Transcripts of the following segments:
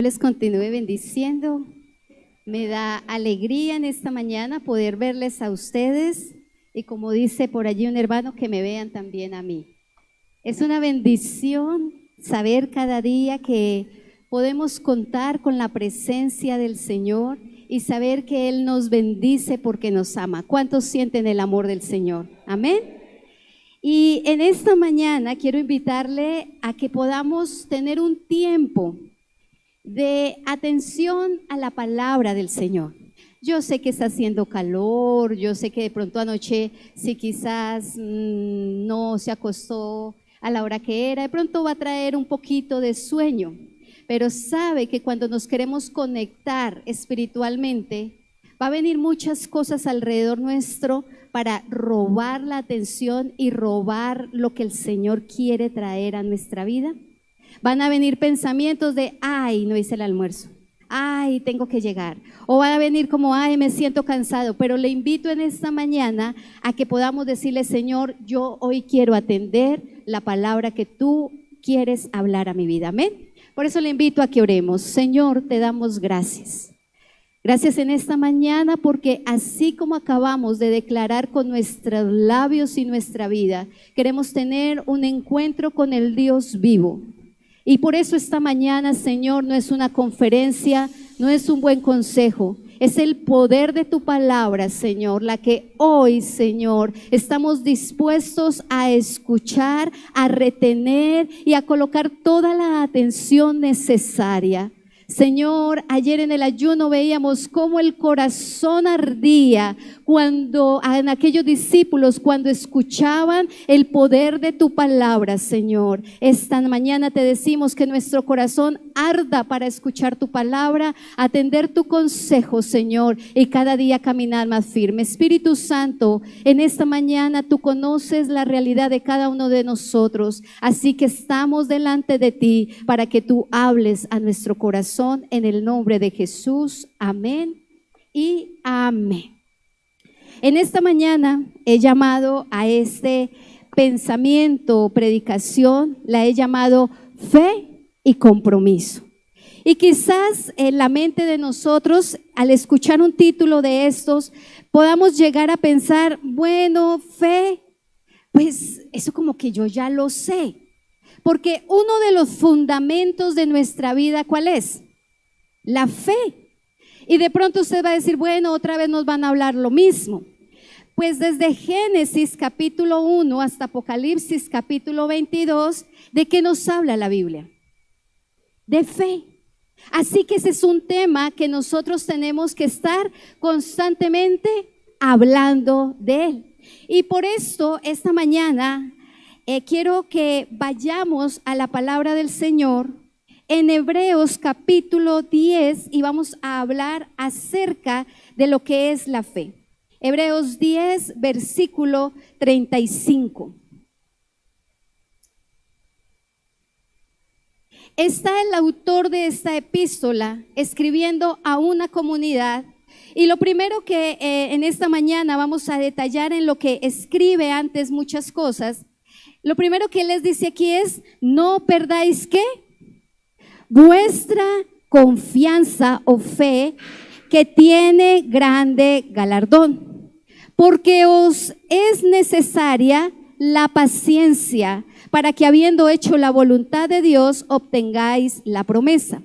Les continúe bendiciendo. Me da alegría en esta mañana poder verles a ustedes y, como dice por allí un hermano, que me vean también a mí. Es una bendición saber cada día que podemos contar con la presencia del Señor y saber que Él nos bendice porque nos ama. ¿Cuántos sienten el amor del Señor? Amén. Y en esta mañana quiero invitarle a que podamos tener un tiempo de atención a la palabra del Señor. Yo sé que está haciendo calor, yo sé que de pronto anoche, si quizás no se acostó a la hora que era, de pronto va a traer un poquito de sueño, pero sabe que cuando nos queremos conectar espiritualmente, va a venir muchas cosas alrededor nuestro para robar la atención y robar lo que el Señor quiere traer a nuestra vida. Van a venir pensamientos de, ay, no hice el almuerzo, ay, tengo que llegar. O van a venir como, ay, me siento cansado. Pero le invito en esta mañana a que podamos decirle, Señor, yo hoy quiero atender la palabra que tú quieres hablar a mi vida. Amén. Por eso le invito a que oremos. Señor, te damos gracias. Gracias en esta mañana porque así como acabamos de declarar con nuestros labios y nuestra vida, queremos tener un encuentro con el Dios vivo. Y por eso esta mañana, Señor, no es una conferencia, no es un buen consejo, es el poder de tu palabra, Señor, la que hoy, Señor, estamos dispuestos a escuchar, a retener y a colocar toda la atención necesaria. Señor, ayer en el ayuno veíamos cómo el corazón ardía cuando en aquellos discípulos, cuando escuchaban el poder de tu palabra, Señor. Esta mañana te decimos que nuestro corazón arda para escuchar tu palabra, atender tu consejo, Señor, y cada día caminar más firme. Espíritu Santo, en esta mañana tú conoces la realidad de cada uno de nosotros, así que estamos delante de ti para que tú hables a nuestro corazón. En el nombre de Jesús, amén y amén. En esta mañana he llamado a este pensamiento, predicación, la he llamado fe y compromiso. Y quizás en la mente de nosotros, al escuchar un título de estos, podamos llegar a pensar, bueno, fe, pues eso como que yo ya lo sé. Porque uno de los fundamentos de nuestra vida, ¿cuál es? La fe. Y de pronto usted va a decir, bueno, otra vez nos van a hablar lo mismo. Pues desde Génesis capítulo 1 hasta Apocalipsis capítulo 22, ¿de qué nos habla la Biblia? De fe. Así que ese es un tema que nosotros tenemos que estar constantemente hablando de él. Y por esto esta mañana quiero que vayamos a la palabra del Señor en Hebreos capítulo 10 y vamos a hablar acerca de lo que es la fe. Hebreos 10, versículo 35. Está el autor de esta epístola escribiendo a una comunidad y lo primero que en esta mañana vamos a detallar en lo que escribe antes muchas cosas. Lo primero que les dice aquí es, no perdáis ¿qué? Vuestra confianza o fe, que tiene grande galardón, porque os es necesaria la paciencia para que, habiendo hecho la voluntad de Dios, obtengáis la promesa.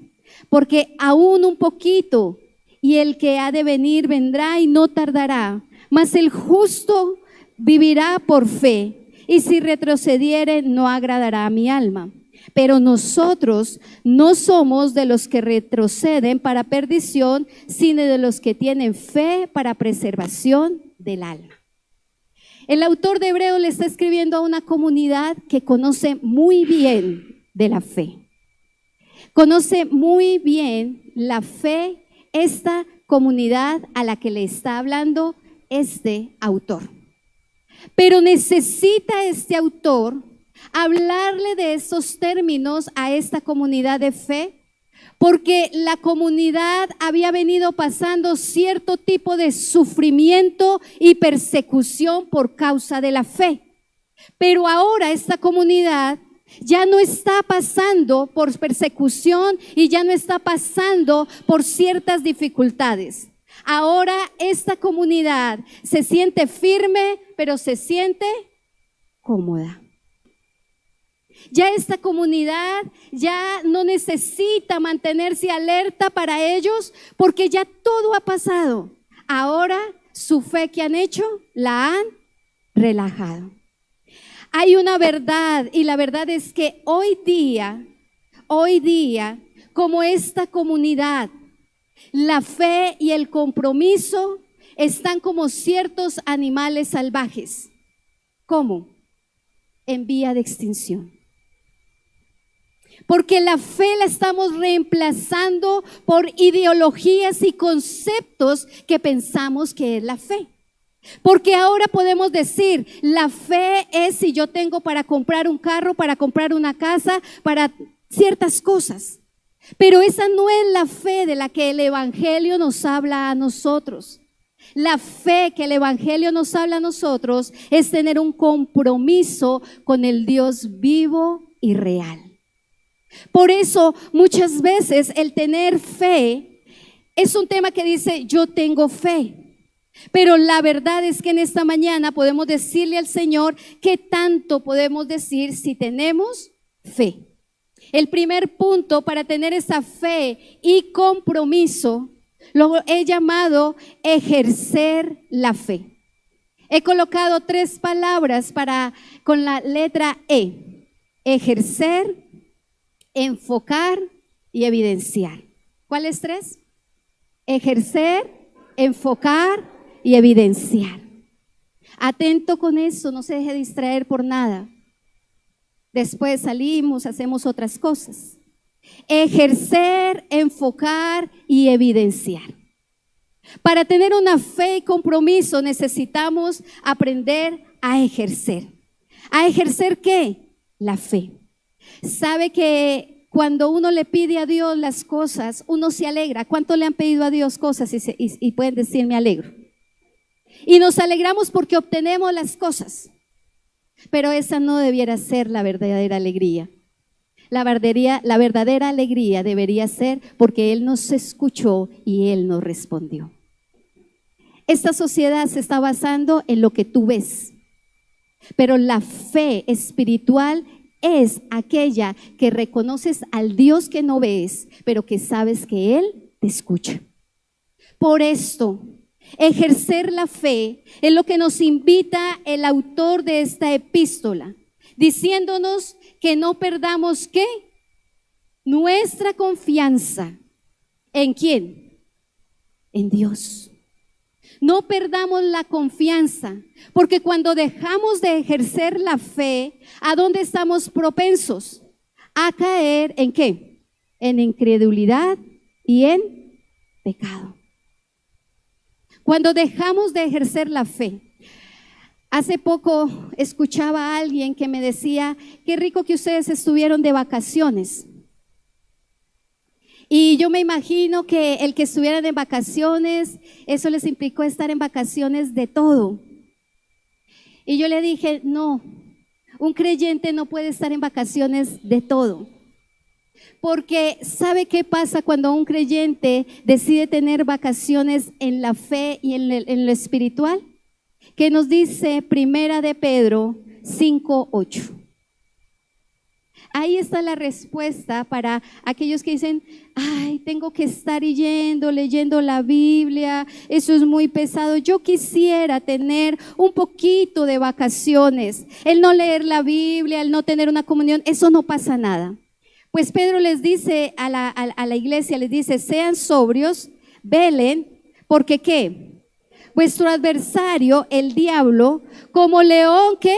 Porque aún un poquito, y el que ha de venir vendrá y no tardará, mas el justo vivirá por fe, y si retrocediere no agradará a mi alma. Pero nosotros no somos de los que retroceden para perdición, sino de los que tienen fe para preservación del alma. El autor de Hebreos le está escribiendo a una comunidad que conoce muy bien de la fe. Conoce muy bien la fe, esta comunidad a la que le está hablando este autor. Pero necesita este autor hablarle de esos términos a esta comunidad de fe, porque la comunidad había venido pasando cierto tipo de sufrimiento y persecución por causa de la fe. Pero ahora esta comunidad Ya no está pasando por persecución y ya no está pasando por ciertas dificultades. Ahora esta comunidad se siente firme, pero se siente cómoda. Ya esta comunidad ya no necesita mantenerse alerta para ellos porque ya todo ha pasado. Ahora su fe que han hecho la han relajado. Hay una verdad y la verdad es que hoy día, como esta comunidad, la fe y el compromiso están como ciertos animales salvajes. ¿Cómo? En vía de extinción. Porque la fe la estamos reemplazando por ideologías y conceptos que pensamos que es la fe. Porque ahora podemos decir, la fe es si yo tengo para comprar un carro, para comprar una casa, para ciertas cosas. Pero esa no es la fe de la que el Evangelio nos habla a nosotros. La fe que el Evangelio nos habla a nosotros es tener un compromiso con el Dios vivo y real. Por eso muchas veces el tener fe es un tema que dice yo tengo fe. Pero la verdad es que en esta mañana podemos decirle al Señor qué tanto podemos decir si tenemos fe. El primer punto para tener esa fe y compromiso lo he llamado ejercer la fe. He colocado 3 palabras con la letra E: ejercer, enfocar y evidenciar. ¿Cuáles 3? Ejercer, enfocar y evidenciar. Atento con eso, no se deje distraer por nada. Después salimos, hacemos otras cosas. Ejercer, enfocar y evidenciar. Para tener una fe y compromiso necesitamos aprender a ejercer. ¿A ejercer qué? La fe. ¿Sabe que cuando uno le pide a Dios las cosas, uno se alegra? ¿Cuánto le han pedido a Dios cosas y pueden decir me alegro? Y nos alegramos porque obtenemos las cosas. Pero esa no debiera ser la verdadera alegría. La verdadera alegría debería ser porque Él nos escuchó y Él nos respondió. Esta sociedad se está basando en lo que tú ves, pero la fe espiritual es aquella que reconoces al Dios que no ves, pero que sabes que Él te escucha. Por esto, ejercer la fe es lo que nos invita el autor de esta epístola, diciéndonos que no perdamos ¿qué? Nuestra confianza. ¿En quién? En Dios. No perdamos la confianza, porque cuando dejamos de ejercer la fe, ¿a dónde estamos propensos? A caer ¿en qué? En incredulidad y en pecado. Cuando dejamos de ejercer la fe. Hace poco escuchaba a alguien que me decía, qué rico que ustedes estuvieron de vacaciones. Y yo me imagino que el que estuvieran en vacaciones, eso les implicó estar en vacaciones de todo. Y yo le dije, no, un creyente no puede estar en vacaciones de todo. Porque ¿sabe qué pasa cuando un creyente decide tener vacaciones en la fe y en lo espiritual? Que nos dice Primera de Pedro 5:8. Ahí está la respuesta para aquellos que dicen, ay, tengo que estar leyendo la Biblia, eso es muy pesado. Yo quisiera tener un poquito de vacaciones. El no leer la Biblia, el no tener una comunión, eso no pasa nada. Pues Pedro les dice a la iglesia, les dice, sean sobrios, velen, porque ¿qué? Vuestro adversario, el diablo, como león, ¿qué?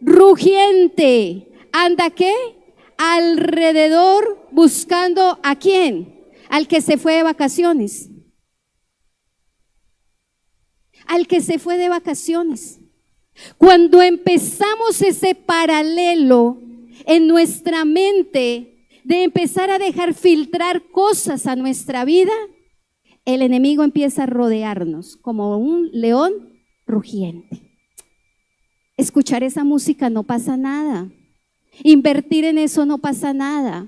Rugiente. ¿Anda qué? Alrededor buscando ¿a quién? Al que se fue de vacaciones. Al que se fue de vacaciones. Cuando empezamos ese paralelo en nuestra mente de empezar a dejar filtrar cosas a nuestra vida, el enemigo empieza a rodearnos como un león rugiente. Escuchar esa música no pasa nada. Invertir en eso no pasa nada.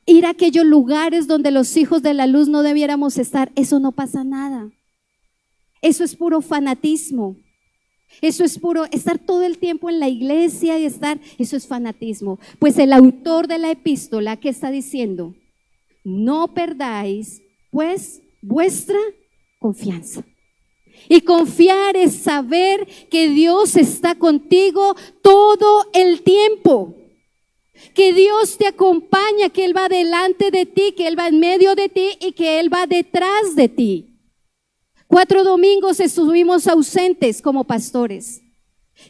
Ir a aquellos lugares donde los hijos de la luz no debiéramos estar, eso no pasa nada. Eso es puro fanatismo. Eso es puro estar todo el tiempo en la iglesia y eso es fanatismo. Pues el autor de la epístola, ¿qué está diciendo? No perdáis pues vuestra confianza. Y confiar es saber que Dios está contigo todo el tiempo. Que Dios te acompaña, que Él va delante de ti, que Él va en medio de ti y que Él va detrás de ti. 4 domingos estuvimos ausentes como pastores.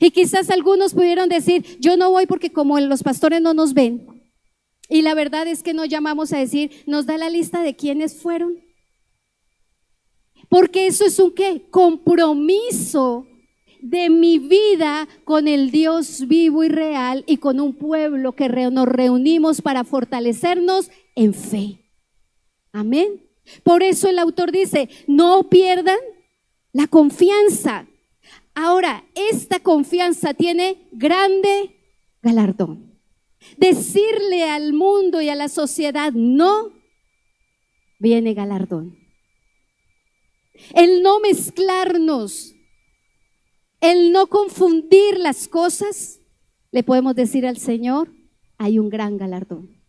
Y quizás algunos pudieron decir, yo no voy porque como los pastores no nos ven. Y la verdad es que no llamamos a decir, nos da la lista de quiénes fueron. Porque eso es un ¿qué? Compromiso de mi vida con el Dios vivo y real y con un pueblo que nos reunimos para fortalecernos en fe. Amén. Por eso el autor dice, no pierdan la confianza. Ahora, esta confianza tiene grande galardón. Decirle al mundo y a la sociedad no, viene galardón. El no mezclarnos, el no confundir las cosas, le podemos decir al Señor, hay un gran galardón.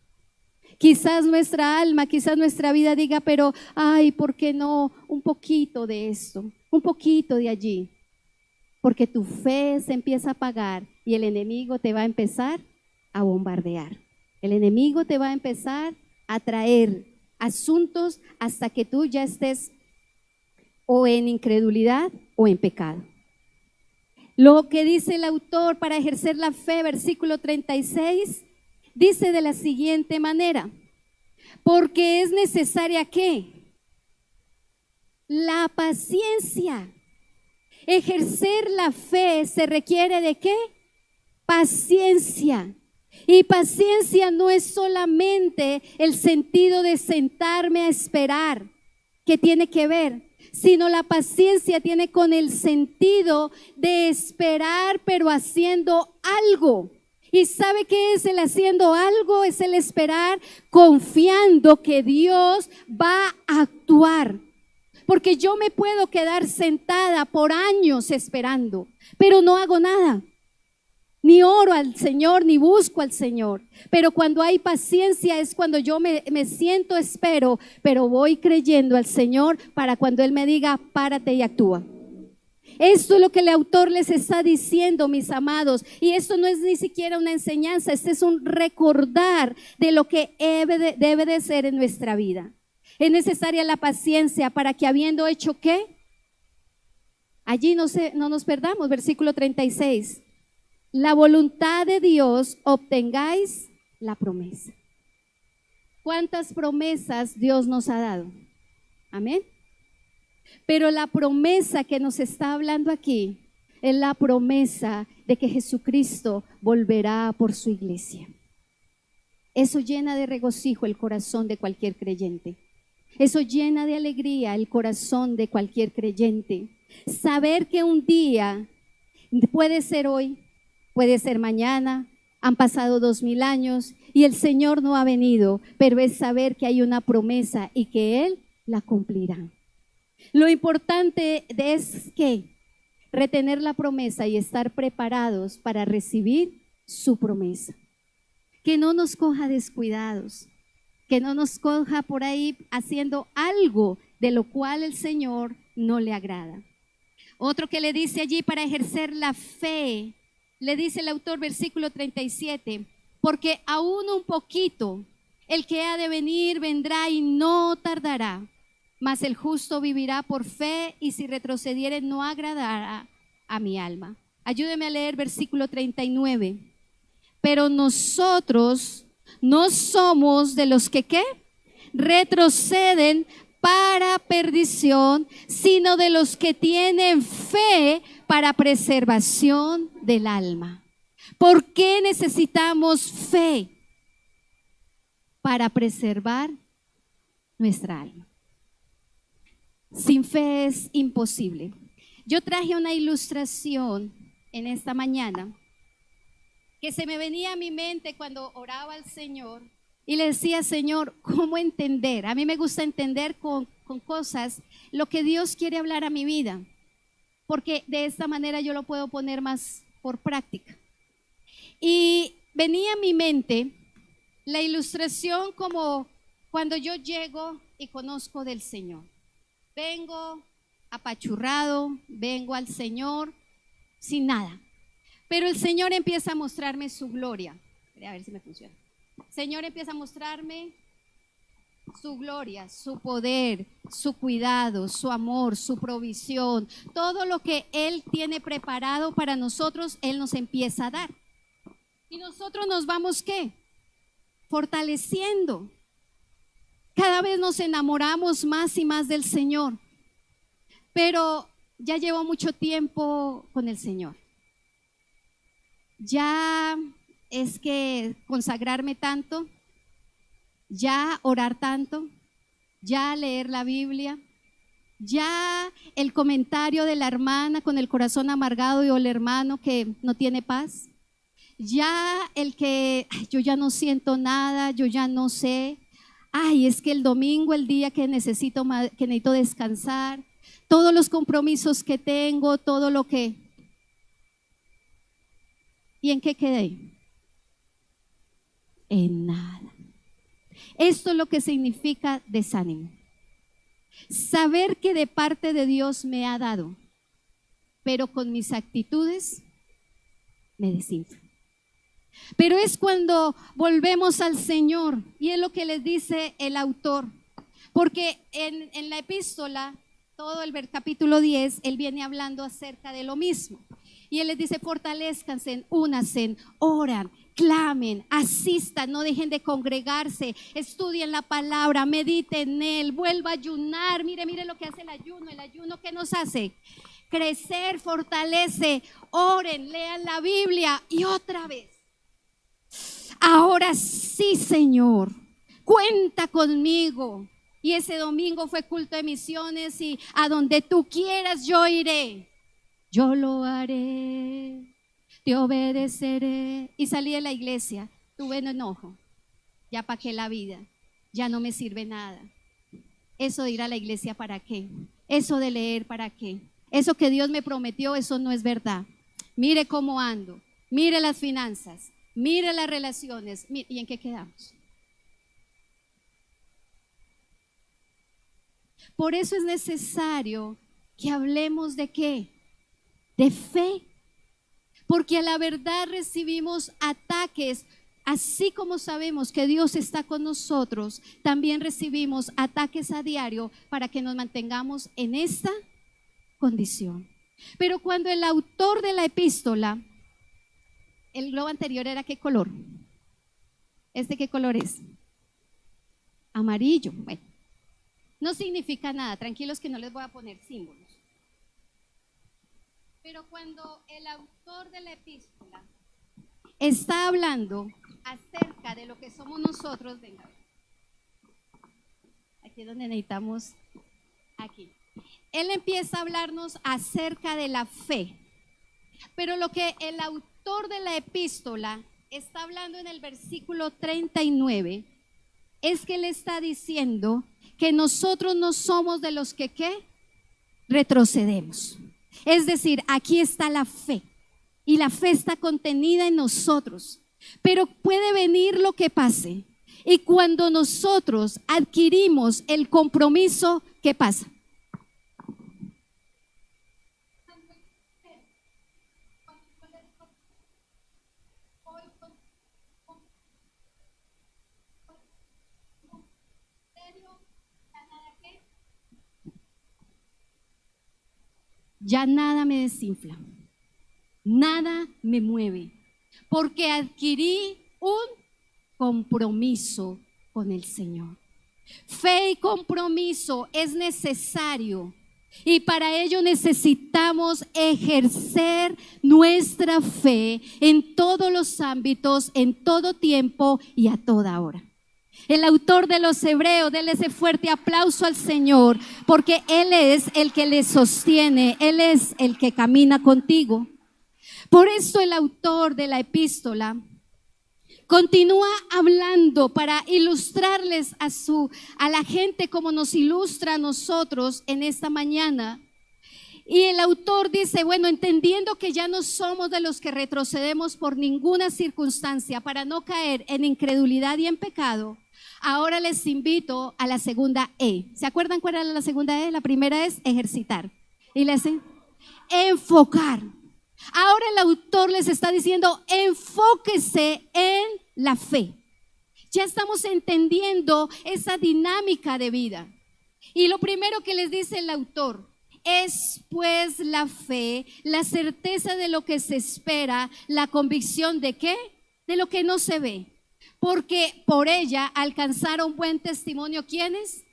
Quizás nuestra alma, quizás nuestra vida diga, pero ay, ¿por qué no un poquito de esto, un poquito de allí? Porque tu fe se empieza a apagar y el enemigo te va a empezar a bombardear. El enemigo te va a empezar a traer asuntos hasta que tú ya estés o en incredulidad o en pecado. Lo que dice el autor para ejercer la fe, versículo 36, dice de la siguiente manera, porque es necesaria ¿qué? La paciencia. Ejercer la fe se requiere de ¿qué? Paciencia. Y paciencia no es solamente el sentido de sentarme a esperar, que tiene que ver, sino la paciencia tiene con el sentido de esperar, pero haciendo algo. ¿Y sabe qué es el haciendo algo? Es el esperar confiando que Dios va a actuar. Porque yo me puedo quedar sentada por años esperando, pero no hago nada. Ni oro al Señor, ni busco al Señor. Pero cuando hay paciencia es cuando yo me siento, espero, pero voy creyendo al Señor para cuando Él me diga, párate y actúa. Esto es lo que el autor les está diciendo, mis amados. Y esto no es ni siquiera una enseñanza, este es un recordar de lo que debe de ser en nuestra vida. Es necesaria la paciencia para que habiendo hecho ¿qué? Allí no nos perdamos, versículo 36. La voluntad de Dios obtengáis la promesa. ¿Cuántas promesas Dios nos ha dado? Amén. Pero la promesa que nos está hablando aquí es la promesa de que Jesucristo volverá por su iglesia. Eso llena de regocijo el corazón de cualquier creyente. Eso llena de alegría el corazón de cualquier creyente. Saber que un día, puede ser hoy, puede ser mañana, han pasado 2000 años y el Señor no ha venido, pero es saber que hay una promesa y que Él la cumplirá. Lo importante es que retener la promesa y estar preparados para recibir su promesa. Que no nos coja descuidados, que no nos coja por ahí haciendo algo de lo cual el Señor no le agrada. Otro que le dice allí para ejercer la fe, le dice el autor, versículo 37, porque aún un poquito, el que ha de venir vendrá y no tardará, mas el justo vivirá por fe y si retrocediere no agradará a mi alma. Ayúdeme a leer versículo 39. Pero nosotros no somos de los que ¿qué? Retroceden para perdición, sino de los que tienen fe para preservación del alma. ¿Por qué necesitamos fe? Para preservar nuestra alma. Sin fe es imposible. Yo traje una ilustración en esta mañana que se me venía a mi mente cuando oraba al Señor y le decía, Señor, ¿cómo entender? A mí me gusta entender con cosas lo que Dios quiere hablar a mi vida, porque de esta manera yo lo puedo poner más por práctica. Y venía a mi mente la ilustración como cuando yo llego y conozco del Señor. Vengo apachurrado, vengo al Señor sin nada. Pero el Señor empieza a mostrarme su gloria. A ver si me funciona. El Señor empieza a mostrarme su gloria, su poder, su cuidado, su amor, su provisión. Todo lo que Él tiene preparado para nosotros, Él nos empieza a dar. Y nosotros nos vamos, ¿qué? Fortaleciendo. Cada vez nos enamoramos más y más del Señor. Pero ya llevo mucho tiempo con el Señor. Ya es que consagrarme tanto, ya orar tanto, ya leer la Biblia, ya el comentario de la hermana con el corazón amargado y o el hermano que no tiene paz, ya el que yo ya no siento nada, yo ya no sé, ay, es que el domingo, el día que necesito descansar, todos los compromisos que tengo, todo lo que... ¿Y en qué quedé? En nada. Esto es lo que significa desánimo. Saber que de parte de Dios me ha dado, pero con mis actitudes me desinflo. Pero es cuando volvemos al Señor, y es lo que les dice el autor, porque en la epístola, todo el capítulo 10, él viene hablando acerca de lo mismo. Y él les dice, fortalezcanse, únanse, oran, clamen, asistan, no dejen de congregarse, estudien la palabra, mediten en él, vuelva a ayunar. Mire lo que hace el ayuno ¿qué nos hace? Crecer, fortalece, oren, lean la Biblia y otra vez. Ahora sí, Señor, cuenta conmigo. Y ese domingo fue culto de misiones y a donde tú quieras yo iré. Yo lo haré, te obedeceré. Y salí de la iglesia, tuve un enojo. Ya para qué la vida, ya no me sirve nada. Eso de ir a la iglesia, ¿para qué? Eso de leer, ¿para qué? Eso que Dios me prometió, eso no es verdad. Mire cómo ando, mire las finanzas, mire las relaciones. ¿Y en qué quedamos? Por eso es necesario que hablemos de ¿qué? De fe, porque a la verdad recibimos ataques, así como sabemos que Dios está con nosotros, también recibimos ataques a diario para que nos mantengamos en esta condición. Pero cuando el autor de la epístola, el globo anterior era ¿qué color? ¿Este qué color es? Amarillo. Bueno, no significa nada, tranquilos que no les voy a poner símbolos. Pero cuando el autor de la epístola está hablando acerca de lo que somos nosotros, venga, aquí es donde necesitamos, aquí. Él empieza a hablarnos acerca de la fe. Pero lo que el autor de la epístola está hablando en el versículo 39 es que él está diciendo que nosotros no somos de los que ¿qué? Retrocedemos. Es decir, aquí está la fe y la fe está contenida en nosotros, pero puede venir lo que pase y cuando nosotros adquirimos el compromiso, ¿qué pasa? Ya nada me desinfla, nada me mueve, porque adquirí un compromiso con el Señor. Fe y compromiso es necesario y para ello necesitamos ejercer nuestra fe en todos los ámbitos, en todo tiempo y a toda hora. El autor de los Hebreos, déle ese fuerte aplauso al Señor, porque Él es el que le sostiene, Él es el que camina contigo. Por esto el autor de la epístola continúa hablando para ilustrarles a la gente como nos ilustra a nosotros en esta mañana. Y el autor dice, bueno, entendiendo que ya no somos de los que retrocedemos por ninguna circunstancia para no caer en incredulidad y en pecado, ahora les invito a la segunda E. ¿Se acuerdan cuál era la segunda E? La primera es ejercitar. Y la enfocar. Ahora el autor les está diciendo, enfóquese en la fe. Ya estamos entendiendo esa dinámica de vida. Y lo primero que les dice el autor, es pues la fe, la certeza de lo que se espera, la convicción de ¿qué? De lo que no se ve. Porque por ella alcanzaron buen testimonio, ¿quiénes?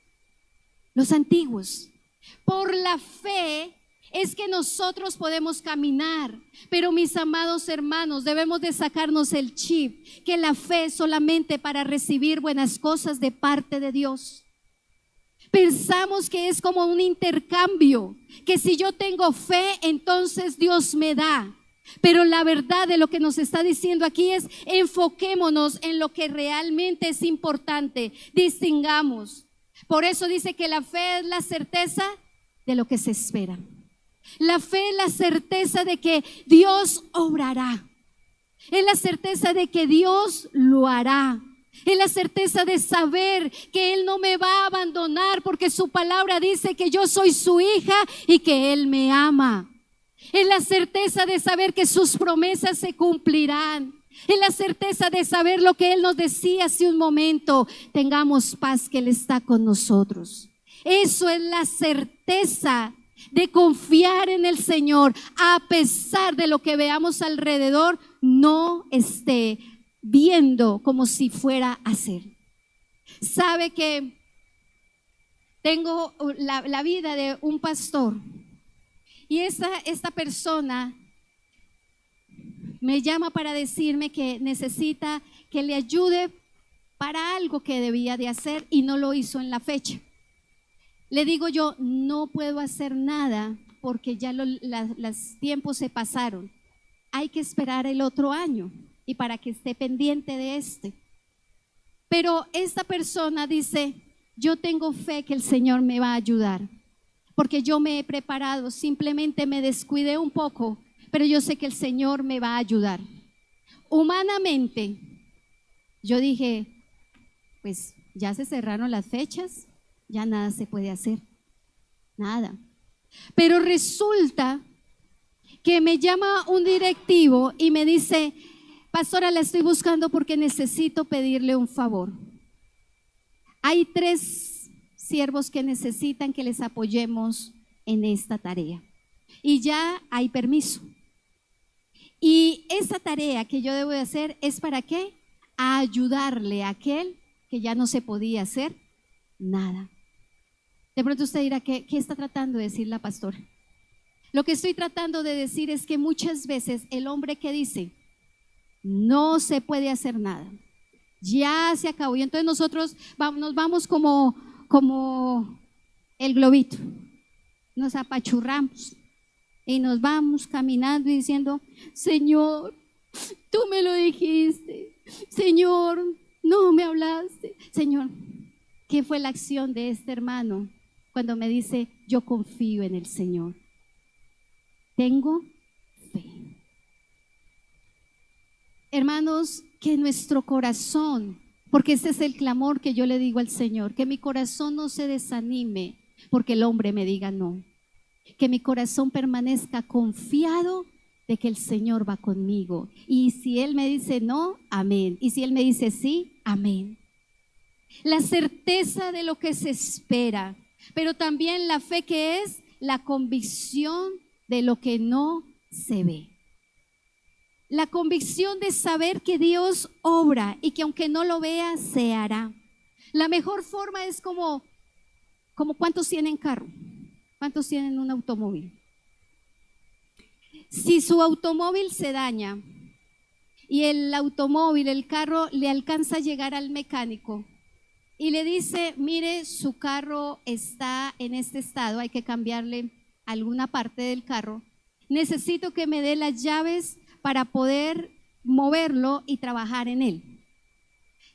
Los antiguos. Por la fe es que nosotros podemos caminar, pero mis amados hermanos, debemos de sacarnos el chip que la fe es solamente para recibir buenas cosas de parte de Dios. Pensamos que es como un intercambio, que si yo tengo fe, entonces Dios me da. Pero la verdad de lo que nos está diciendo aquí es, enfoquémonos en lo que realmente es importante, distingamos. Por eso dice que la fe es la certeza de lo que se espera. La fe es la certeza de que Dios obrará. Es la certeza de que Dios lo hará. Es la certeza de saber que Él no me va a abandonar porque su palabra dice que yo soy su hija y que Él me ama. Es la certeza de saber que sus promesas se cumplirán. Es la certeza de saber lo que Él nos decía hace un momento. Tengamos paz, que Él está con nosotros. Eso es la certeza de confiar en el Señor, a pesar de lo que veamos alrededor, no esté viendo como si fuera a ser. Sabe que tengo la vida de un pastor y esta persona me llama para decirme que necesita que le ayude para algo que debía de hacer y no lo hizo en la fecha. Le digo yo, no puedo hacer nada porque ya los tiempos se pasaron. Hay que esperar el otro año y para que esté pendiente de este. Pero esta persona dice, yo tengo fe que el Señor me va a ayudar porque yo me he preparado, simplemente me descuidé un poco, pero yo sé que el Señor me va a ayudar. Humanamente, yo dije, pues ya se cerraron las fechas, ya nada se puede hacer, nada. Pero resulta que me llama un directivo y me dice, pastora, la estoy buscando porque necesito pedirle un favor. Hay 3 siervos que necesitan que les apoyemos en esta tarea y ya hay permiso. Y esa tarea que yo debo de hacer es ¿para qué? A ayudarle a aquel que ya no se podía hacer nada. De pronto usted dirá, ¿qué está tratando de decir la pastora? Lo que estoy tratando de decir es que muchas veces el hombre que dice, no se puede hacer nada, ya se acabó, y entonces nosotros nos vamos como el globito, nos apachurramos y nos vamos caminando y diciendo, Señor, tú me lo dijiste, Señor, no me hablaste, Señor. ¿Qué fue la acción de este hermano cuando me dice, yo confío en el Señor? Tengo fe. Hermanos, que nuestro corazón, porque ese es el clamor que yo le digo al Señor, que mi corazón no se desanime porque el hombre me diga no. Que mi corazón permanezca confiado de que el Señor va conmigo. Y si Él me dice no, amén. Y si Él me dice sí, amén. La certeza de lo que se espera, pero también la fe, que es la convicción de lo que no se ve. La convicción de saber que Dios obra y que aunque no lo vea, se hará. La mejor forma es como ¿cuántos tienen carro? ¿Cuántos tienen un automóvil? Si su automóvil se daña y el carro le alcanza a llegar al mecánico y le dice, mire, su carro está en este estado, hay que cambiarle alguna parte del carro, necesito que me dé las llaves para poder moverlo y trabajar en él.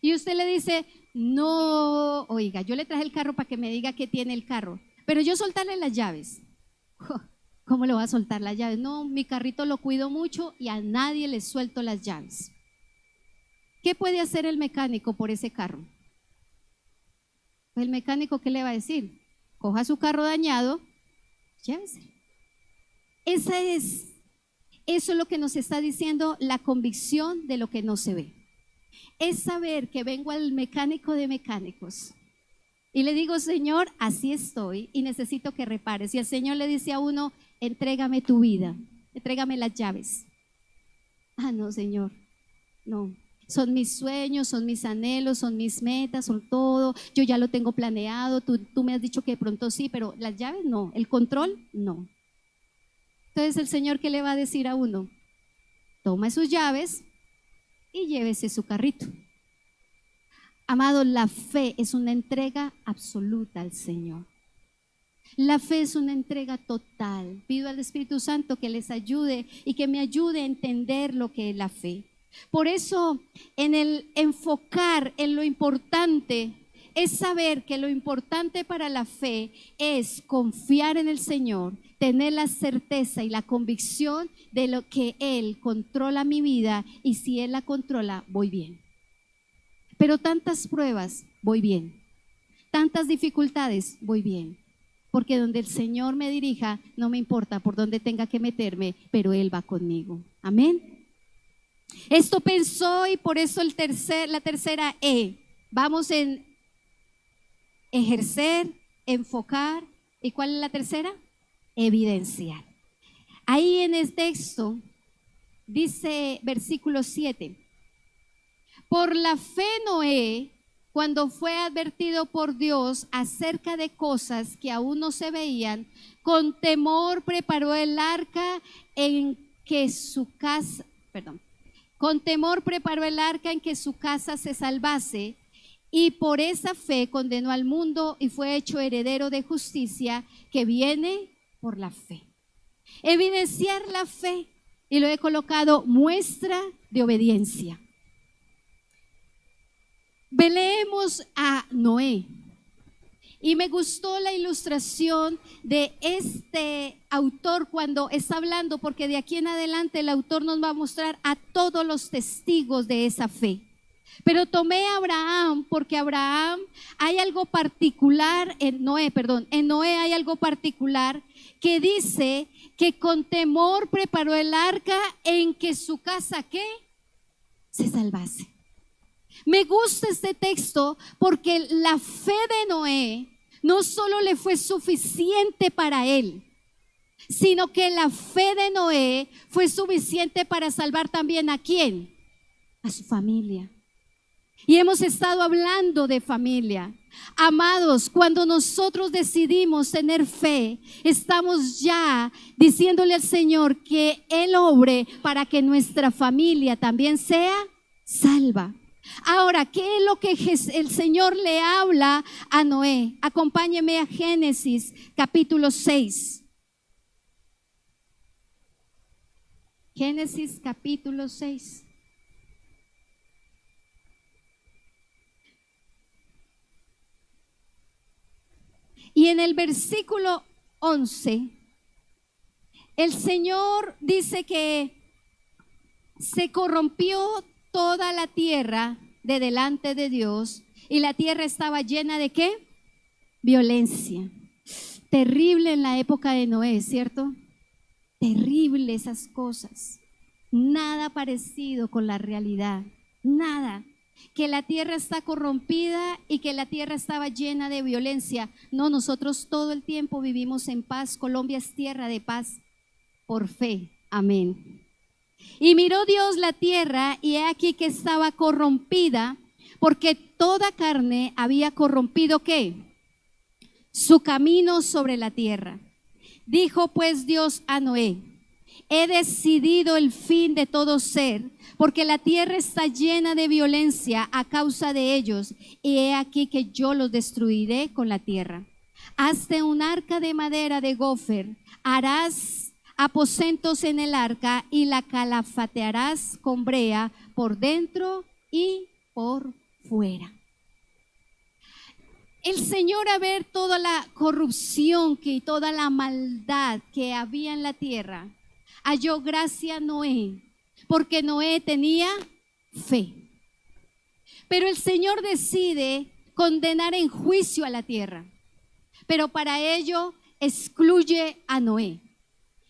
Y usted le dice, no, oiga, yo le traje el carro para que me diga qué tiene el carro, pero yo soltarle las llaves. ¿Cómo le va a soltar las llaves? No, mi carrito lo cuido mucho y a nadie le suelto las llaves. ¿Qué puede hacer el mecánico por ese carro? Pues el mecánico, ¿qué le va a decir? Coja su carro dañado, llévese. Eso es lo que nos está diciendo la convicción de lo que no se ve. Es saber que vengo al mecánico de mecánicos y le digo, Señor, así estoy y necesito que repares. Y el Señor le dice a uno, entrégame tu vida, entrégame las llaves. Ah, no, Señor, no. Son mis sueños, son mis anhelos, son mis metas, son todo. Yo ya lo tengo planeado, tú me has dicho que de pronto sí, pero las llaves no, el control no. Entonces el Señor, ¿qué le va a decir a uno? Toma sus llaves y llévese su carrito. Amado, la fe es una entrega absoluta al Señor. La fe es una entrega total. Pido al Espíritu Santo que les ayude y que me ayude a entender lo que es la fe. Por eso, en el enfocar en lo importante, es saber que lo importante para la fe es confiar en el Señor, tener la certeza y la convicción de lo que Él controla mi vida, y si Él la controla, voy bien. Pero tantas pruebas, voy bien. Tantas dificultades, voy bien. Porque donde el Señor me dirija, no me importa por dónde tenga que meterme, pero Él va conmigo. Amén. Esto pensó, y por eso la tercera E. Vamos en ejercer, enfocar. ¿Y cuál es la tercera? Evidenciar. Ahí en el texto dice versículo 7. Por la fe Noé, cuando fue advertido por Dios acerca de cosas que aún no se veían, con temor preparó el arca en que su casa, con temor preparó el arca en que su casa se salvase, y por esa fe condenó al mundo y fue hecho heredero de justicia que viene por la fe. Evidenciar la fe, y lo he colocado muestra de obediencia. Leemos a Noé. Y me gustó la ilustración de este autor cuando está hablando, porque de aquí en adelante el autor nos va a mostrar a todos los testigos de esa fe. Pero tomé a Abraham porque Abraham hay algo particular, en Noé hay algo particular que dice que con temor preparó el arca en que su casa, ¿qué? Se salvase. Me gusta este texto porque la fe de Noé no solo le fue suficiente para él, sino que la fe de Noé fue suficiente para salvar también ¿a quién? A su familia. Y hemos estado hablando de familia. Amados, cuando nosotros decidimos tener fe, estamos ya diciéndole al Señor que Él obre para que nuestra familia también sea salva. Ahora, ¿qué es lo que el Señor le habla a Noé? Acompáñeme a Génesis capítulo 6. Génesis capítulo 6. Y en el versículo 11, el Señor dice que se corrompió toda la tierra de delante de Dios, y la tierra estaba llena de ¿qué? Violencia. Terrible en la época de Noé, ¿cierto? Terrible esas cosas. Nada parecido con la realidad. Nada. Que la tierra está corrompida y que la tierra estaba llena de violencia. No, nosotros todo el tiempo vivimos en paz. Colombia es tierra de paz por fe. Amén. Y miró Dios la tierra, y he aquí que estaba corrompida, porque toda carne había corrompido ¿qué? Su camino sobre la tierra. Dijo pues Dios a Noé: he decidido el fin de todo ser, porque la tierra está llena de violencia a causa de ellos, y he aquí que yo los destruiré con la tierra. Hazte un arca de madera de gofer, harás aposentos en el arca y la calafatearás con brea por dentro y por fuera. El Señor, a ver toda la corrupción y toda la maldad que había en la tierra, halló gracia a Noé, porque Noé tenía fe. Pero el Señor decide condenar en juicio a la tierra, pero para ello excluye a Noé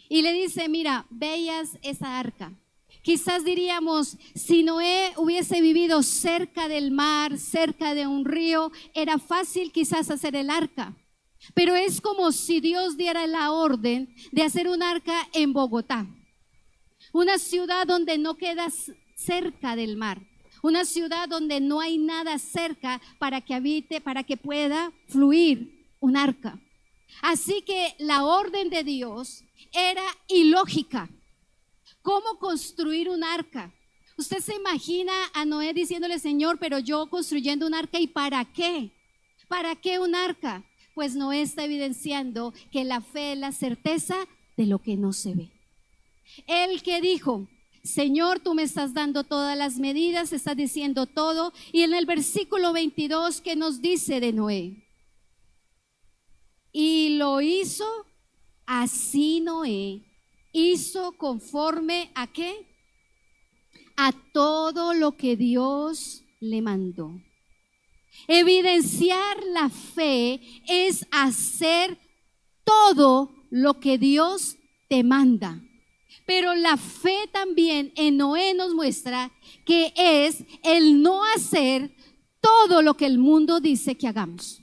y le dice: mira, veas esa arca. Quizás diríamos, si Noé hubiese vivido cerca del mar, cerca de un río, era fácil quizás hacer el arca. Pero es como si Dios diera la orden de hacer un arca en Bogotá, una ciudad donde no quedas cerca del mar, una ciudad donde no hay nada cerca para que habite, para que pueda fluir un arca. Así que la orden de Dios era ilógica. ¿Cómo construir un arca? Usted se imagina a Noé diciéndole: Señor, pero yo construyendo un arca, ¿y para qué? ¿Para qué un arca? Pues Noé está evidenciando que la fe es la certeza de lo que no se ve. Él que dijo: Señor, tú me estás dando todas las medidas, estás diciendo todo. Y en el versículo 22, ¿qué nos dice de Noé? Y lo hizo así. Noé hizo conforme ¿a qué? A todo lo que Dios le mandó. Evidenciar la fe es hacer todo lo que Dios te manda. Pero la fe también en Noé nos muestra que es el no hacer todo lo que el mundo dice que hagamos.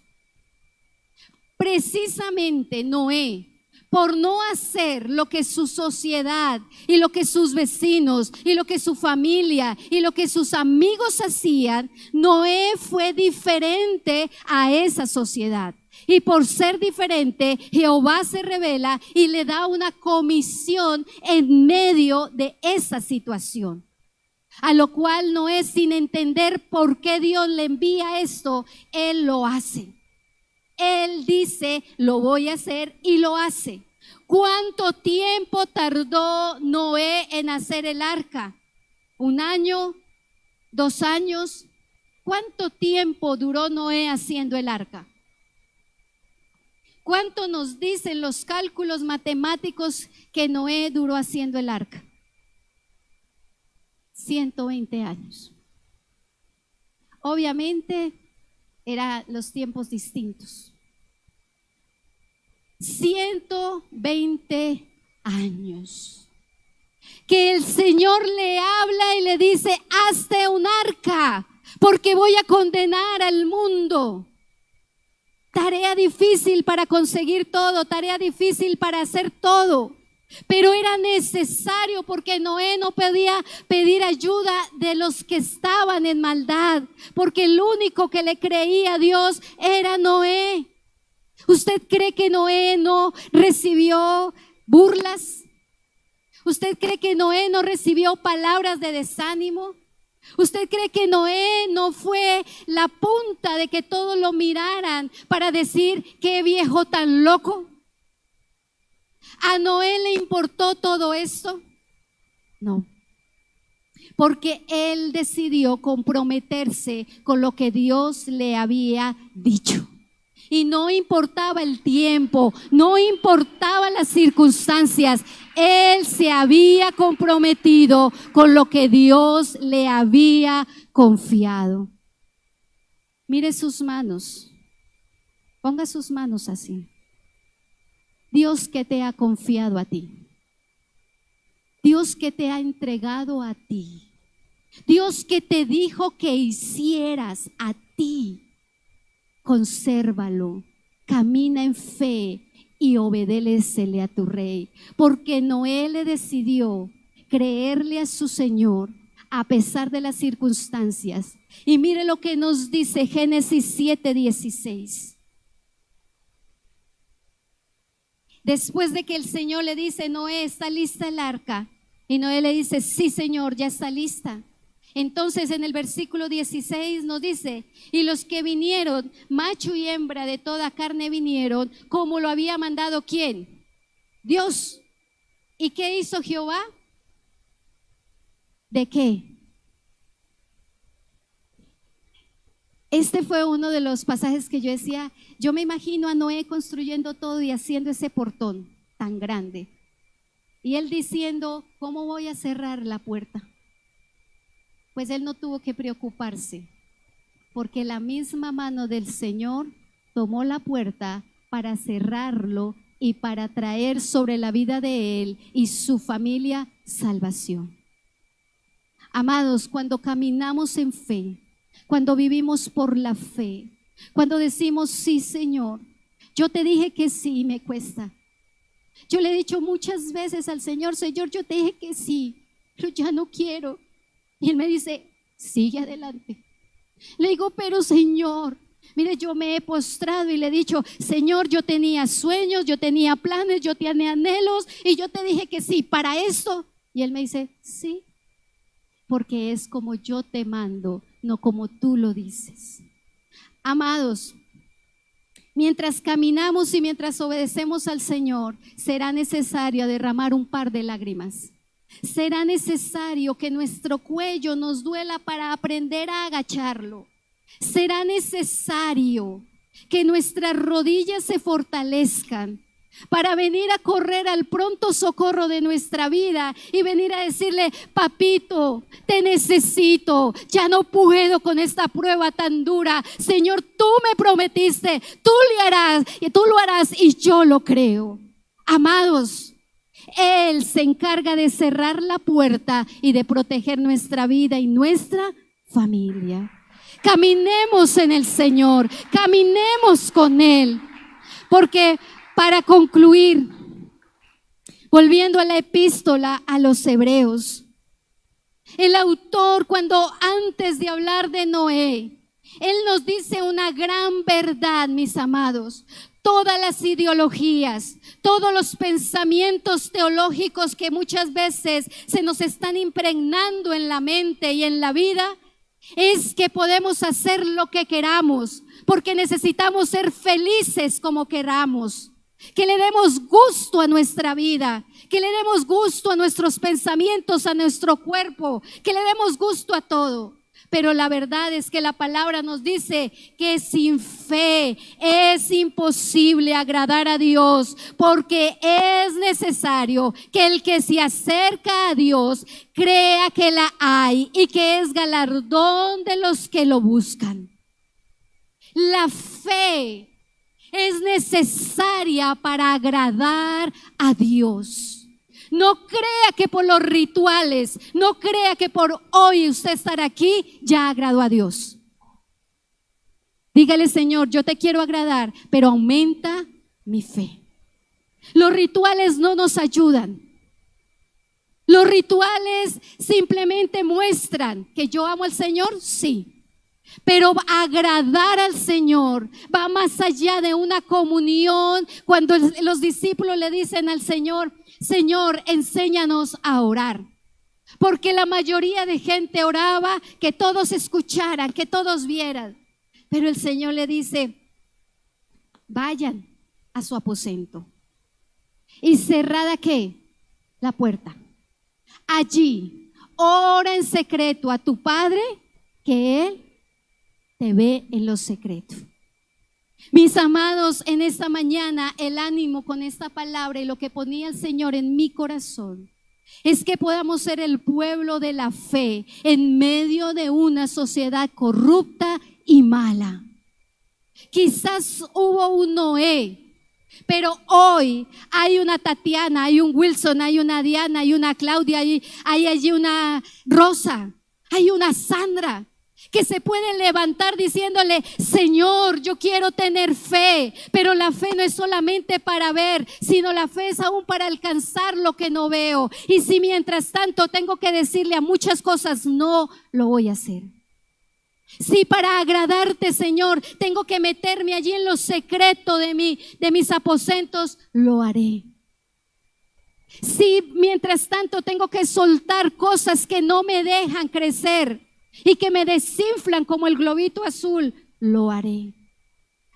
Precisamente Noé, por no hacer lo que su sociedad y lo que sus vecinos y lo que su familia y lo que sus amigos hacían, Noé fue diferente a esa sociedad. Y por ser diferente, Jehová se revela y le da una comisión en medio de esa situación. A lo cual Noé, sin entender por qué Dios le envía esto, él lo hace. Él dice: lo voy a hacer, y lo hace. ¿Cuánto tiempo tardó Noé en hacer el arca? ¿1 año? ¿2 años? ¿Cuánto tiempo duró Noé haciendo el arca? ¿Cuánto nos dicen los cálculos matemáticos que Noé duró haciendo el arca? 120 años. Obviamente eran los tiempos distintos. 120 años. Que el Señor le habla y le dice: hazte un arca, porque voy a condenar al mundo. Tarea difícil para conseguir todo, tarea difícil para hacer todo. Pero era necesario, porque Noé no podía pedir ayuda de los que estaban en maldad, porque el único que le creía a Dios era Noé. ¿Usted cree que Noé no recibió burlas? ¿Usted cree que Noé no recibió palabras de desánimo? ¿Usted cree que Noé no fue la punta de que todos lo miraran para decir: qué viejo tan loco? ¿A Noé le importó todo esto? No, porque él decidió comprometerse con lo que Dios le había dicho. Y no importaba el tiempo, no importaba las circunstancias, él se había comprometido con lo que Dios le había confiado. Mire sus manos, ponga sus manos así. Dios que te ha confiado a ti, Dios que te ha entregado a ti, Dios que te dijo que hicieras a ti. Consérvalo, camina en fe y obedécele a tu rey, porque Noé le decidió creerle a su Señor a pesar de las circunstancias. Y mire lo que nos dice Génesis 7:16. Después de que el Señor le dice: Noé, ¿está lista el arca? Y Noé le dice: sí, Señor, ya está lista. Entonces en el versículo 16 nos dice: y los que vinieron, macho y hembra de toda carne vinieron, como lo había mandado ¿quién? Dios. ¿Y qué hizo Jehová? ¿De qué? Este fue uno de los pasajes que yo decía, yo me imagino a Noé construyendo todo y haciendo ese portón tan grande. Y él diciendo, ¿cómo voy a cerrar la puerta? Pues él no tuvo que preocuparse, porque la misma mano del Señor tomó la puerta para cerrarlo y para traer sobre la vida de él y su familia salvación. Amados, cuando caminamos en fe, cuando vivimos por la fe, cuando decimos, sí, Señor, yo te dije que sí, me cuesta. Yo le he dicho muchas veces al Señor, Señor, yo te dije que sí, pero ya no quiero. Y Él me dice, sigue adelante. Le digo, pero Señor, mire, yo me he postrado y le he dicho, Señor, yo tenía sueños, yo tenía planes, yo tenía anhelos y yo te dije que sí, para esto. Y Él me dice, sí, porque es como yo te mando, no como tú lo dices. Amados, mientras caminamos y mientras obedecemos al Señor, será necesario derramar un par de lágrimas. Será necesario que nuestro cuello nos duela para aprender a agacharlo. Será necesario que nuestras rodillas se fortalezcan para venir a correr al pronto socorro de nuestra vida y venir a decirle, papito, te necesito, ya no puedo con esta prueba tan dura. Señor, tú me prometiste, tú lo harás y yo lo creo. Amados, Él se encarga de cerrar la puerta y de proteger nuestra vida y nuestra familia. Caminemos en el Señor, caminemos con Él, porque para concluir, volviendo a la epístola a los Hebreos, el autor, cuando antes de hablar de Noé, él nos dice una gran verdad, mis amados. Todas las ideologías, todos los pensamientos teológicos que muchas veces se nos están impregnando en la mente y en la vida, es que podemos hacer lo que queramos, porque necesitamos ser felices como queramos. Que le demos gusto a nuestra vida, que le demos gusto a nuestros pensamientos, a nuestro cuerpo, que le demos gusto a todo. Pero la verdad es que la palabra nos dice que sin fe es imposible agradar a Dios, porque es necesario que el que se acerca a Dios crea que la hay y que es galardón de los que lo buscan. La fe es necesaria para agradar a Dios. No crea que por los rituales, no crea que por hoy usted estar aquí ya agradó a Dios. Dígale, Señor, yo te quiero agradar, pero aumenta mi fe. Los rituales no nos ayudan. Los rituales simplemente muestran que yo amo al Señor, sí. Pero agradar al Señor va más allá de una comunión. Cuando los discípulos le dicen al Señor, Señor, enséñanos a orar. Porque la mayoría de gente oraba que todos escucharan, que todos vieran. Pero el Señor le dice, vayan a su aposento. ¿Y cerrada qué? La puerta. Allí, ora en secreto a tu Padre, que Él te ve en lo secreto. Mis amados, en esta mañana el ánimo con esta palabra y lo que ponía el Señor en mi corazón es que podamos ser el pueblo de la fe en medio de una sociedad corrupta y mala. Quizás hubo un Noé, pero hoy hay una Tatiana, hay un Wilson, hay una Diana, hay una Claudia, hay allí una Rosa, hay una Sandra, que se pueden levantar diciéndole, Señor, yo quiero tener fe, pero la fe no es solamente para ver, sino la fe es aún para alcanzar lo que no veo. Y si mientras tanto tengo que decirle a muchas cosas, no lo voy a hacer. Si para agradarte, Señor, tengo que meterme allí en lo secreto de mis aposentos, lo haré. Si mientras tanto tengo que soltar cosas que no me dejan crecer y que me desinflan como el globito azul, lo haré.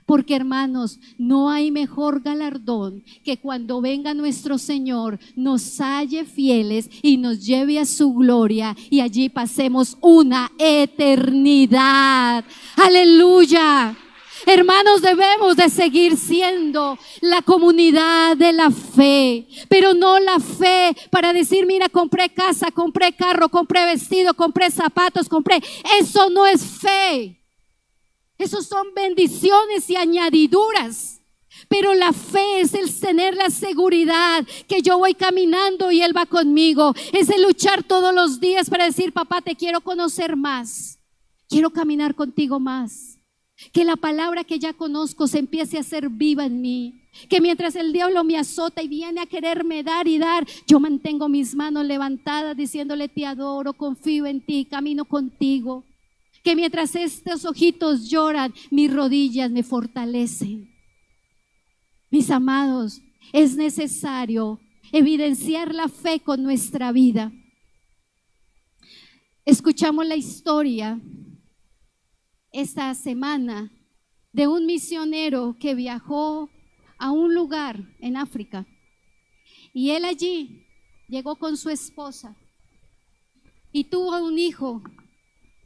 Porque hermanos, no hay mejor galardón que cuando venga nuestro Señor nos halle fieles y nos lleve a su gloria y allí pasemos una eternidad. Aleluya. Hermanos, debemos de seguir siendo la comunidad de la fe, pero no la fe para decir, mira, compré casa, compré carro, compré vestido, compré zapatos, compré. Eso no es fe. Esos son bendiciones y añadiduras. Pero la fe es el tener la seguridad que yo voy caminando y Él va conmigo. Es el luchar todos los días para decir, papá, te quiero conocer más. Quiero caminar contigo más. Que la palabra que ya conozco se empiece a hacer viva en mí. Que mientras el diablo me azota y viene a quererme dar y dar, yo mantengo mis manos levantadas diciéndole, te adoro, confío en ti, camino contigo. Que mientras estos ojitos lloran, mis rodillas me fortalecen. Mis amados, es necesario evidenciar la fe con nuestra vida. Escuchamos la historia esta semana de un misionero que viajó a un lugar en África y él allí llegó con su esposa y tuvo un hijo.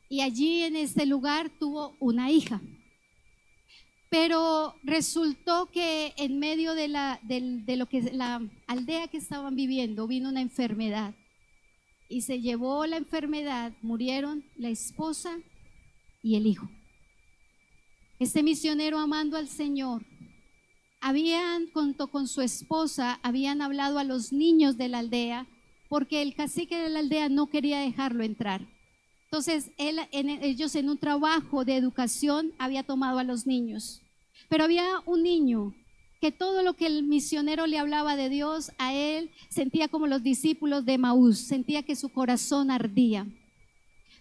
Y allí en este lugar tuvo una hija. Pero resultó que en medio de la aldea que estaban viviendo vino una enfermedad. Y se llevó la enfermedad, murieron la esposa y el hijo. Este misionero, amando al Señor, junto con su esposa, habían hablado a los niños de la aldea, porque el cacique de la aldea no quería dejarlo entrar. Entonces, ellos en un trabajo de educación había tomado a los niños. Pero había un niño que todo lo que el misionero le hablaba de Dios, a él sentía como los discípulos de Emaús, sentía que su corazón ardía.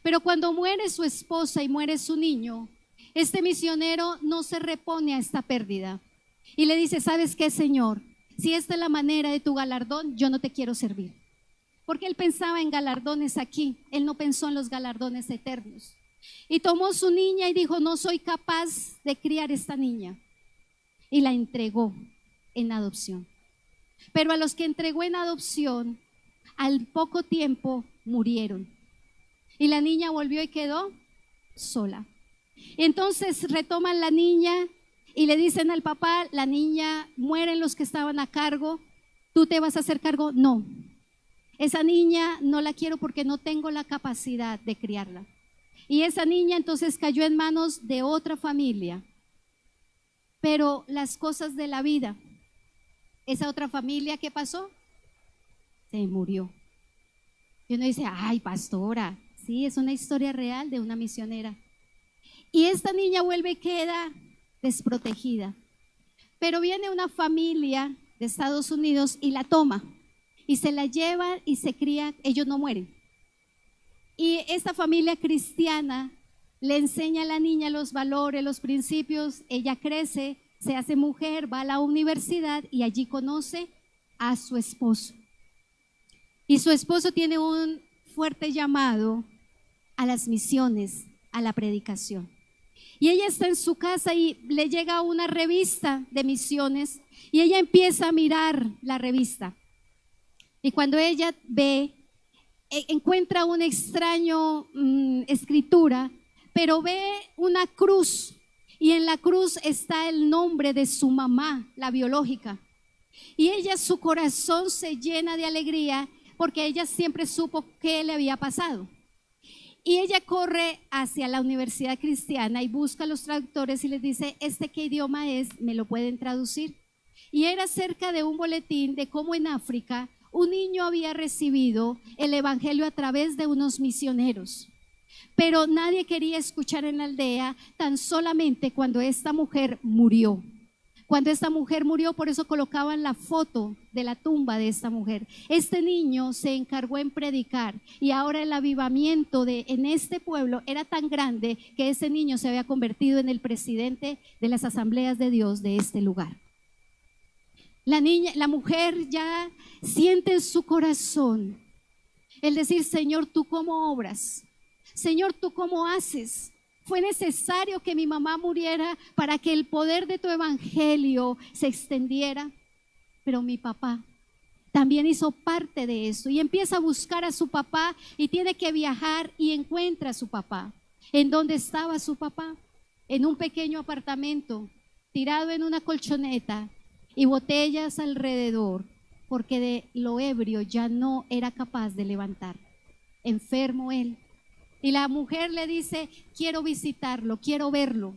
Pero cuando muere su esposa y muere su niño, este misionero no se repone a esta pérdida. Y le dice, ¿sabes qué, Señor? Si esta es la manera de tu galardón, yo no te quiero servir. Porque él pensaba en galardones aquí, él no pensó en los galardones eternos. Y tomó su niña y dijo, no soy capaz de criar esta niña. Y la entregó en adopción. Pero a los que entregó en adopción, al poco tiempo murieron. Y la niña volvió y quedó sola. Entonces retoman la niña y le dicen al papá, la niña, mueren los que estaban a cargo, ¿tú te vas a hacer cargo? No. Esa niña no la quiero porque no tengo la capacidad de criarla. Y esa niña entonces cayó en manos de otra familia. Pero las cosas de la vida, esa otra familia, ¿qué pasó? Se murió. Y uno dice, ay, pastora, sí, es una historia real de una misionera. Y esta niña vuelve y queda desprotegida. Pero viene una familia de Estados Unidos y la toma. Y se la lleva y se cría, ellos no mueren. Y esta familia cristiana le enseña a la niña los valores, los principios, ella crece, se hace mujer, va a la universidad y allí conoce a su esposo. Y su esposo tiene un fuerte llamado a las misiones, a la predicación. Y ella está en su casa y le llega una revista de misiones y ella empieza a mirar la revista. Y cuando ella ve, encuentra una extraña escritura, pero ve una cruz y en la cruz está el nombre de su mamá, la biológica. Y ella, su corazón se llena de alegría porque ella siempre supo qué le había pasado. Y ella corre hacia la universidad cristiana y busca a los traductores y les dice, ¿este qué idioma es? ¿Me lo pueden traducir? Y era acerca de un boletín de cómo en África un niño había recibido el evangelio a través de unos misioneros. Pero nadie quería escuchar en la aldea, tan solamente cuando esta mujer murió. Cuando esta mujer murió, por eso colocaban la foto de la tumba de esta mujer. Este niño se encargó en predicar y ahora el avivamiento en este pueblo era tan grande que ese niño se había convertido en el presidente de las asambleas de Dios de este lugar. La mujer ya siente en su corazón el decir, Señor, ¿tú cómo obras? Señor, ¿tú cómo haces? Fue necesario que mi mamá muriera para que el poder de tu evangelio se extendiera. Pero mi papá también hizo parte de eso y empieza a buscar a su papá y tiene que viajar y encuentra a su papá. ¿En dónde estaba su papá? En un pequeño apartamento, tirado en una colchoneta y botellas alrededor, porque de lo ebrio ya no era capaz de levantar. Enfermo él. Y la mujer le dice, quiero visitarlo, quiero verlo.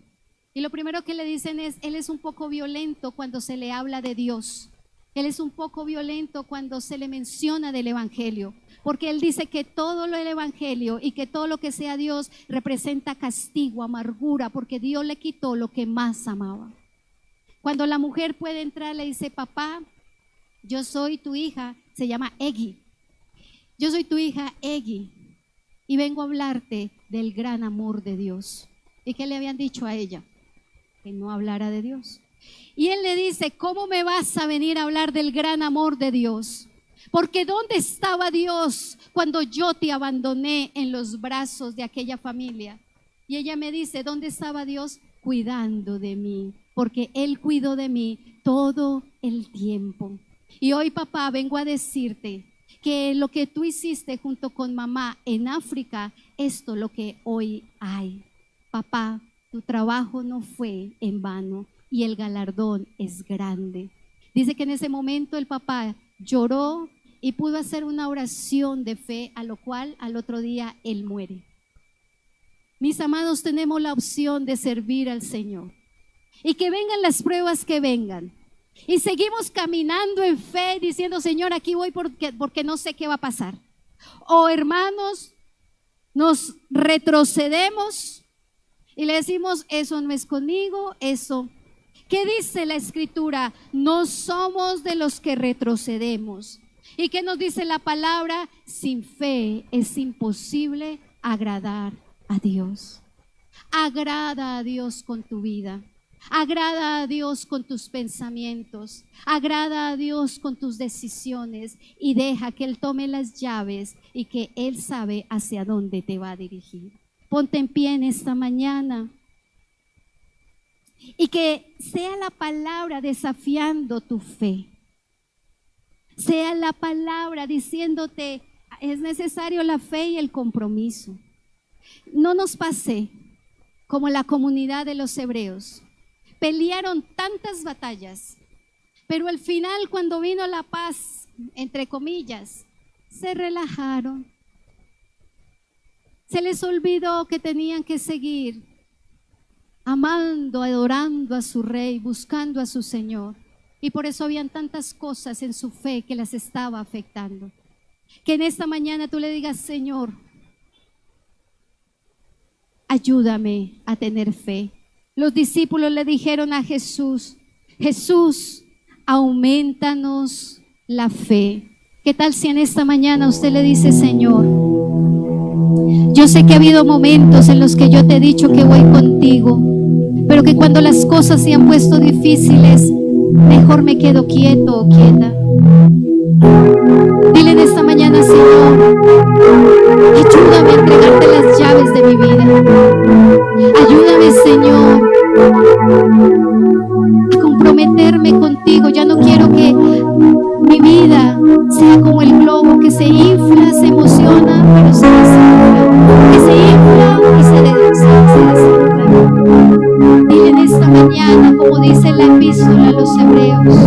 Y lo primero que le dicen es, él es un poco violento cuando se le habla de Dios. Él es un poco violento cuando se le menciona del evangelio. Porque él dice que todo lo del evangelio y que todo lo que sea Dios representa castigo, amargura, porque Dios le quitó lo que más amaba. Cuando la mujer puede entrar, le dice, papá, yo soy tu hija, se llama Eggy. Yo soy tu hija Eggy. Y vengo a hablarte del gran amor de Dios. ¿Y qué le habían dicho a ella? Que no hablara de Dios. Y él le dice, ¿cómo me vas a venir a hablar del gran amor de Dios? Porque ¿dónde estaba Dios cuando yo te abandoné en los brazos de aquella familia? Y ella me dice, ¿dónde estaba Dios? Cuidando de mí, porque Él cuidó de mí todo el tiempo. Y hoy, papá, vengo a decirte que lo que tú hiciste junto con mamá en África, esto es lo que hoy hay. Papá, tu trabajo no fue en vano y el galardón es grande. Dice que en ese momento el papá lloró y pudo hacer una oración de fe, a lo cual al otro día él muere. Mis amados, tenemos la opción de servir al Señor y que vengan las pruebas que vengan. Y seguimos caminando en fe diciendo, Señor, aquí voy porque no sé qué va a pasar. O hermanos, nos retrocedemos y le decimos, eso no es conmigo, eso. ¿Qué dice la Escritura? No somos de los que retrocedemos. ¿Y qué nos dice la palabra? Sin fe es imposible agradar a Dios. Agrada a Dios con tu vida. Agrada a Dios con tus pensamientos, agrada a Dios con tus decisiones y deja que Él tome las llaves y que Él sabe hacia dónde te va a dirigir. Ponte en pie en esta mañana y que sea la palabra desafiando tu fe, sea la palabra diciéndote, es necesario la fe y el compromiso. No nos pase como la comunidad de los hebreos. Pelearon tantas batallas, pero al final, cuando vino la paz, entre comillas, se relajaron. Se les olvidó que tenían que seguir amando, adorando a su rey, buscando a su Señor. Y por eso habían tantas cosas en su fe que las estaba afectando. Que en esta mañana tú le digas, Señor, ayúdame a tener fe. Los discípulos le dijeron a Jesús, Jesús, aumentanos la fe. ¿Qué tal si en esta mañana usted le dice, Señor, yo sé que ha habido momentos en los que yo te he dicho que voy contigo, pero que cuando las cosas se han puesto difíciles, mejor me quedo quieto o quieta? Dile en esta mañana, Señor, ayúdame a entregarte las llaves de mi vida. Ayúdame, Señor, a comprometerme contigo. Ya no quiero que mi vida sea como el globo que se infla, se emociona, pero se desinfla. Que se infla y se desinfla. Dile en esta mañana, como dice la epístola a los hebreos,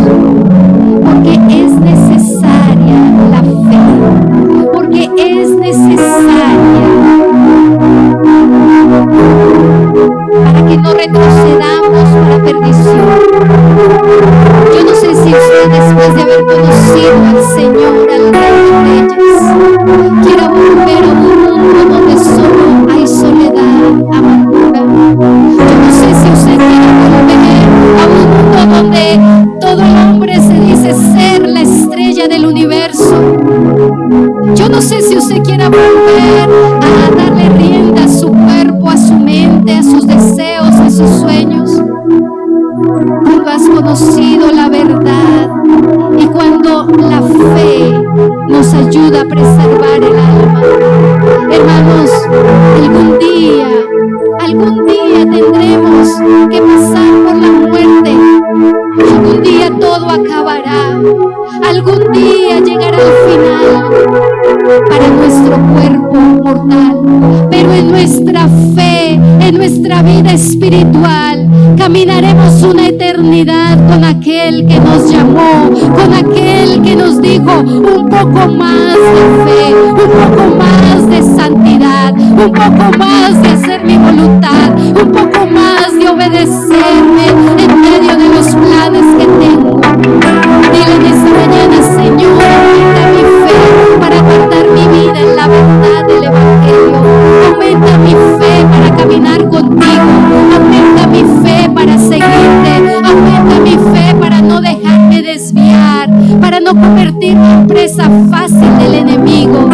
porque es necesaria la fe, porque es necesaria para que no retrocedamos para perdición. Yo no sé si usted, después de haber conocido al Señor, al Rey de Reyes, quiera volver a un mundo donde solo hay soledad, amargura. Yo no sé si usted quiere volver a un mundo donde todo hombre se dice ser la estrella del universo. Yo no sé si usted quiera volver a darle rienda a su cuerpo, a su mente, a sus deseos, a sus sueños. Cuando has conocido la verdad y cuando la fe nos ayuda a preservar el alma. Hermanos, algún en nuestra fe, en nuestra vida espiritual, caminaremos una eternidad con aquel que nos llamó, con aquel que nos dijo un poco más de fe, un poco más de santidad, un poco más de hacer mi voluntad, un poco más de obedecerme en medio de los planes que tengo. Dile en esta mañana: Señor, aumenta mi fe para guardar mi vida en la verdad del Evangelio. Aumenta mi fe para caminar contigo. Aumenta mi fe para seguirte. Aumenta mi fe para no dejarme desviar, para no convertirme en presa fácil del enemigo.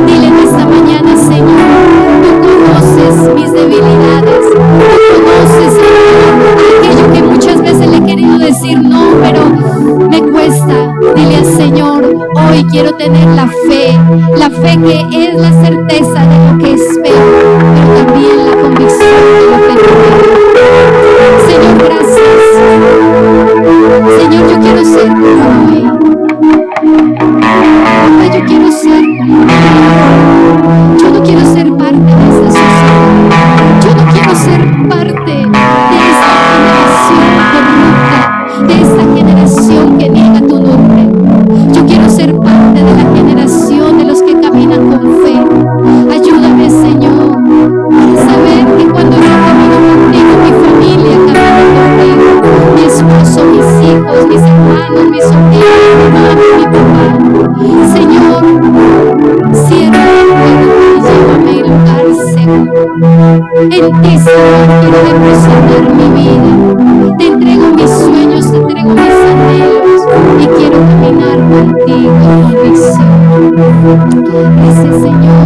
Dile en esta mañana: Señor, tú conoces mis debilidades. Tú conoces, Señor, aquello que muchas veces le he querido decir no, pero me cuesta. Dile al Señor: hoy quiero tener la fe que es la certeza de lo que espero, pero también la convicción de lo que no veo. Señor, gracias. Señor, yo quiero ser como hoy. Papá, yo quiero ser como hoy. Yo no quiero ser parte de esta sociedad. Yo no quiero ser parte de esta generación corrupta, de esta generación que niega tu nombre. Yo quiero ser parte de la generación de los que caminan con fe. Ayúdame, Señor, a saber que cuando yo camino contigo, mi familia camina contigo, mi esposo, mis hijos, mis hermanos, mis sobrinos, mi mamá, mi papá. Señor, cierra la puerta y llévame al lugar seguro. En ti, Señor, quiero depositar mi vida. Te entrego mis sueños, te entrego mis anhelos y quiero caminar contigo en convicción. Gracias, Señor.